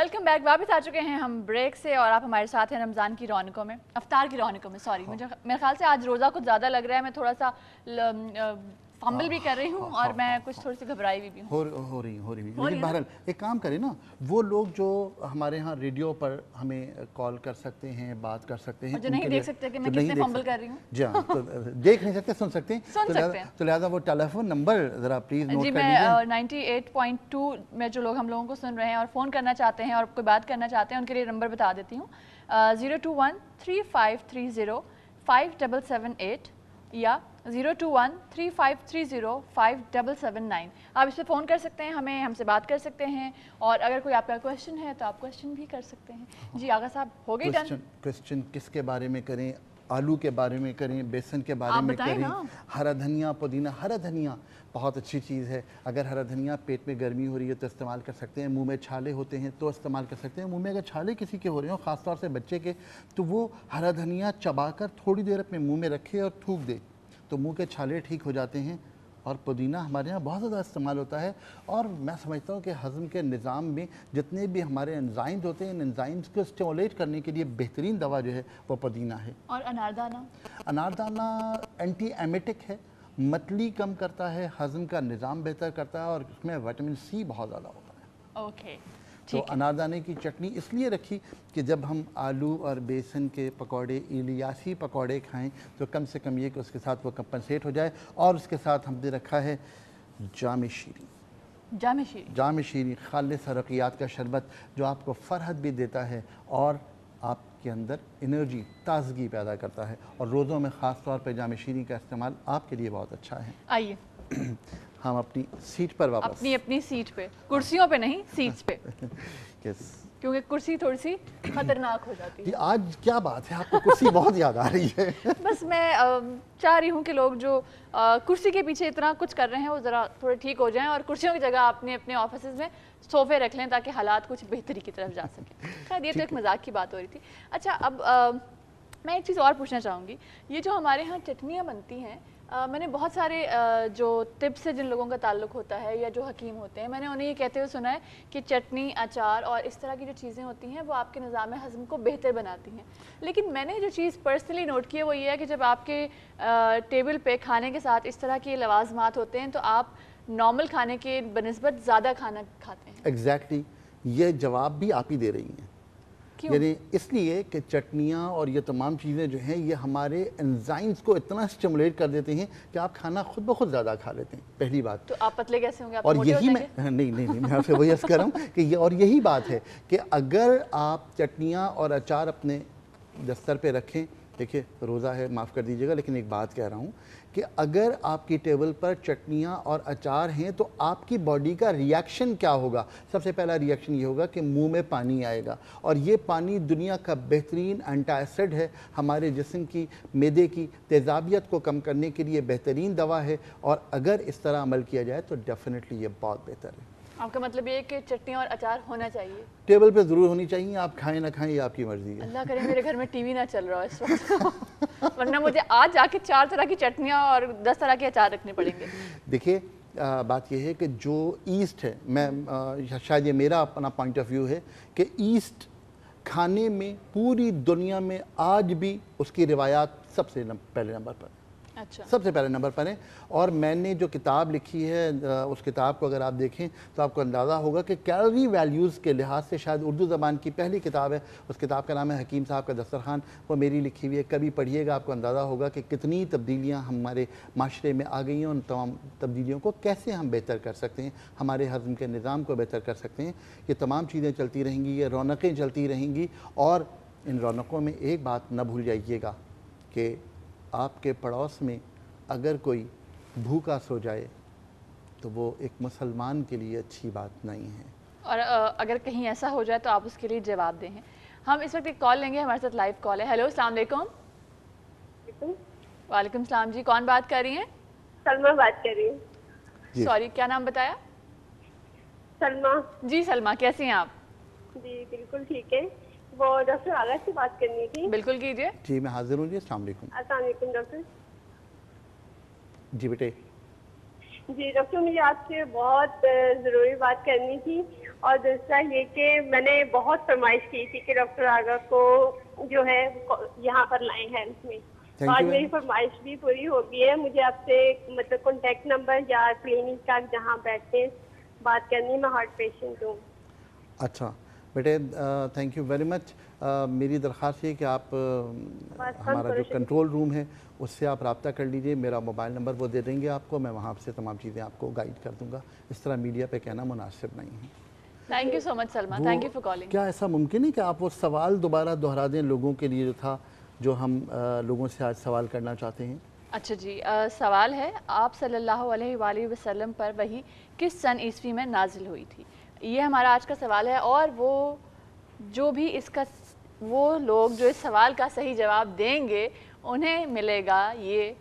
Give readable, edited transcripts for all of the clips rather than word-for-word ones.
Welcome back. वापस आ चुके हैं हम ब्रेक से और आप हमारे साथ हैं रमज़ान की रौनकों में, अफ्तार की रौनकों में। सॉरी, मुझे मेरे ख्याल से आज रोज़ा कुछ ज़्यादा लग रहा है। मैं थोड़ा सा फंबल भी कर रही हूँ और मैं कुछ थोड़ी सी घबराई भी हूँ। हो रही लेकिन बहरहाल एक काम करें ना, वो लोग जो हमारे यहाँ रेडियो पर हमें कॉल कर सकते हैं, बात कर सकते हैं, जो नहीं देख सकते कि मैं कितने फंबल कर रही हूँ। जी हाँ, तो देख नहीं सकते, सुन सकते हैं। तो लिहाजा वो टेलीफोन नंबर ज़रा प्लीज़ नोट कर लीजिए। 98.2 में जो लोग हम लोगों को सुन रहे हैं और फ़ोन करना चाहते हैं और कोई बात करना चाहते हैं, उनके लिए नंबर बता देती हूँ। 021-3530-5778 या 021-3530-5779। आप इस पर फ़ोन कर सकते हैं, हमसे बात कर सकते हैं और अगर कोई आपका क्वेश्चन है तो आप क्वेश्चन भी कर सकते हैं। जी आगा साहब, हो गई डन? क्वेश्चन किसके बारे में करें? आलू के बारे में करें, बेसन के बारे में करें, हरा धनिया, पुदीना। हरा धनिया बहुत अच्छी चीज़ है। अगर हरा धनिया पेट में गर्मी हो रही है तो इस्तेमाल कर सकते हैं। मुंह में छाले होते हैं तो इस्तेमाल कर सकते हैं। मुंह में अगर छाले किसी के हो रहे हो, ख़ासतौर से बच्चे के, तो वो हरा धनिया चबाकर थोड़ी देर अपने मुंह में रखे और थूक दे तो मुंह के छाले ठीक हो जाते हैं। और पुदीना हमारे यहाँ बहुत ज़्यादा इस्तेमाल होता है और मैं समझता हूँ कि हज़म के निज़ाम में जितने भी हमारे एंजाइम्स होते हैं, इन एंजाइम्स को स्टिमुलेट करने के लिए बेहतरीन दवा जो है वो पुदीना है। और अनारदाना एंटी एमेटिक है, मतली कम करता है, हज़म का निज़ाम बेहतर करता है और उसमें विटामिन सी बहुत ज़्यादा होता है। ओके, तो अनारदाने की चटनी इसलिए रखी कि जब हम आलू और बेसन के पकौड़े, इलियासी पकौड़े खाएं तो कम से कम ये कि उसके साथ वो कंपनसेट हो जाए। और उसके साथ हमने रखा है जाम शीरी, खालिस रक़ियात का शरबत जो आपको फ़रहत भी देता है और आपके अंदर एनर्जी, ताज़गी पैदा करता है। और रोज़ों में ख़ास तौर पर जाम शीरी का इस्तेमाल आपके लिए बहुत अच्छा है। आइए हम अपनी सीट पर वापस, अपनी सीट पे, कुर्सियों पे नहीं, सीट्स पे। क्योंकि कुर्सी थोड़ी सी खतरनाक हो जाती है। आज क्या बात है, आपको कुर्सी बहुत याद आ रही है। बस मैं चाह रही हूँ कि लोग जो कुर्सी के पीछे इतना कुछ कर रहे हैं वो ज़रा थोड़े ठीक हो जाएं और कुर्सियों की जगह अपने ऑफिस में सोफे रख लें ताकि हालात कुछ बेहतरी की तरफ जा सकें। शायद ये तो एक मजाक की बात हो रही थी। अच्छा, अब मैं एक चीज़ और पूछना चाहूँगी। ये जो हमारे यहाँ चटनियाँ बनती हैं, मैंने बहुत सारे जो टिप्स से जिन लोगों का ताल्लुक़ होता है या जो हकीम होते हैं, मैंने उन्हें ये कहते हुए सुना है कि चटनी, अचार और इस तरह की जो चीज़ें होती हैं वो आपके निज़ाम हज़म को बेहतर बनाती हैं। लेकिन मैंने जो चीज़ पर्सनली नोट की है वो ये है कि जब आपके टेबल पे खाने के साथ इस तरह के लवाज़मात होते हैं तो आप नॉर्मल खाने के बनिस्बत ज़्यादा खाना खाते हैं। एग्जैक्टली, ये जवाब भी आप ही दे रही हैं। यानी इसलिए कि चटनियाँ और ये तमाम चीज़ें जो हैं ये हमारे एंजाइम्स को इतना स्टिमुलेट कर देते हैं कि आप खाना खुद ब खुद ज़्यादा खा लेते हैं। पहली बात। तो आप पतले कैसे होंगे? आप और यही मैं नहीं मैं आपसे वही अर्ज़ कर रहा हूँ कि ये, और यही बात है कि अगर आप चटनियाँ और अचार अपने दस्तर पे रखें, देखिए रोज़ा है, माफ़ कर दीजिएगा, लेकिन एक बात कह रहा हूँ कि अगर आपकी टेबल पर चटनियाँ और अचार हैं तो आपकी बॉडी का रिएक्शन क्या होगा? सबसे पहला रिएक्शन ये होगा कि मुंह में पानी आएगा और ये पानी दुनिया का बेहतरीन एंटासिड है, हमारे जिस्म की, मैदे की तेज़ाबियत को कम करने के लिए बेहतरीन दवा है। और अगर इस तरह अमल किया जाए तो डेफिनेटली ये बहुत बेहतर है। आपका मतलब ये है कि चटनी और अचार होना चाहिए, टेबल पे ज़रूर होनी चाहिए। आप खाएं ना खाएं ये आपकी मर्ज़ी है। अल्लाह करे मेरे घर में टीवी ना चल रहा है इस वक्त वरना मुझे आज जाके 4 तरह की चटनियाँ और 10 तरह के अचार रखने पड़ेंगे। देखिए बात यह है कि जो ईस्ट है, मैं शायद ये मेरा अपना पॉइंट ऑफ व्यू है कि ईस्ट खाने में पूरी दुनिया में आज भी उसकी रिवायात सबसे पहले नंबर पर, अच्छा, सबसे पहले नंबर पर है। और मैंने जो किताब लिखी है उस किताब को अगर आप देखें तो आपको अंदाज़ा होगा कि कैलोरी वैल्यूज़ के लिहाज से शायद उर्दू ज़बान की पहली किताब है। उस किताब का नाम है हकीम साहब का दस्तरखान, वो मेरी लिखी हुई है। कभी पढ़िएगा, आपको अंदाज़ा होगा कि कितनी तब्दीलियाँ हमारे माशरे में आ गई हैं। उन तमाम तब्दीलियों को कैसे हम बेहतर कर सकते हैं, हमारे हज़म के निज़ाम को बेहतर कर सकते हैं। ये तमाम चीज़ें चलती रहेंगी, ये रौनकें चलती रहेंगी। और इन रौनकों में एक बात न भूल जाइएगा कि आपके पड़ोस में अगर कोई भूखा सो जाए तो वो एक मुसलमान के लिए अच्छी बात नहीं है। और अगर कहीं ऐसा हो जाए तो आप उसके लिए जवाब दें। हम इस वक्त एक कॉल लेंगे, हमारे साथ लाइव कॉल है। हेलो, अस्सलाम वालेकुम। वालेकुम सलाम जी, कौन बात कर रही हैं? सलमा बात कर रही हूँ। सॉरी, क्या नाम बताया? सलमा। जी सलमा, कैसी हैं आप? जी बिल्कुल ठीक है। वो डॉक्टर आगा से बात करनी थी। बिल्कुल कीजिए। जी मैं हाजिर हूँ जी। अस्सलाम वालेकुम। अस्सलाम वालेकुम डॉक्टर जी बेटे। جی ڈاکٹر مجھے آپ سے بہت ضروری بات کرنی تھی، اور دوسرا یہ کہ میں نے بہت فرمائش کی تھی کہ ڈاکٹر آغا کو جو ہے یہاں پر لائیں ہیلتھ میں، تو آج میری فرمائش بھی پوری ہو گئی ہے. مجھے آپ سے مطلب کانٹیکٹ نمبر یا کلینک کا جہاں بیٹھتے ہیں بات کرنی، میں ہارٹ پیشنٹ ہوں. اچھا بیٹے تھینک یو ویری مچ. میری درخواست یہ کہ آپ ہمارا جو کنٹرول روم ہے اس سے آپ رابطہ کر لیجئے. میرا موبائل نمبر وہ دے دیں گے آپ کو، میں وہاں سے تمام چیزیں آپ کو گائیڈ کر دوں گا. اس طرح میڈیا پہ کہنا مناسب نہیں ہے. Thank you so much Salma, thank you for calling. کیا ایسا ممکن ہے کہ آپ وہ سوال دوبارہ دہرا دیں لوگوں کے لیے جو تھا، جو ہم لوگوں سے آج سوال کرنا چاہتے ہیں؟ اچھا جی، سوال ہے آپ صلی اللہ علیہ وآلہ وسلم پر وحی کس سن عیسوی میں نازل ہوئی تھی؟ یہ ہمارا آج کا سوال ہے، اور وہ جو بھی وہ لوگ جو اس سوال کا صحیح جواب دیں گے انہیں ملے گا یہ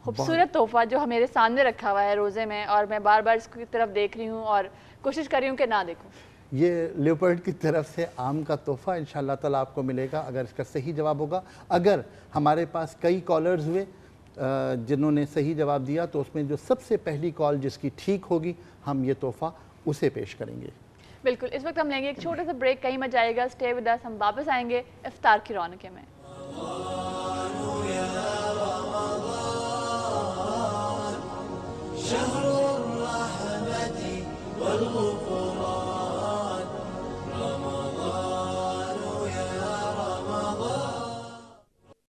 خوبصورت تحفہ جو میرے سامنے رکھا ہوا ہے روزے میں، اور میں بار بار اس کی طرف دیکھ رہی ہوں اور کوشش کر رہی ہوں کہ نہ دیکھوں. یہ لیوپرڈ کی طرف سے آم کا تحفہ انشاءاللہ تعالیٰ آپ کو ملے گا اگر اس کا صحیح جواب ہوگا. اگر ہمارے پاس کئی کالرز ہوئے جنہوں نے صحیح جواب دیا تو اس میں جو سب سے پہلی کال جس کی ٹھیک ہوگی ہم یہ تحفہ اسے پیش کریں گے. بالکل. اس وقت ہم لیں گے ایک چھوٹا سا بریک، کہیں مت جائے گا، اسٹے ود اس. ہم واپس آئیں گے افطار کی رونقیں میں.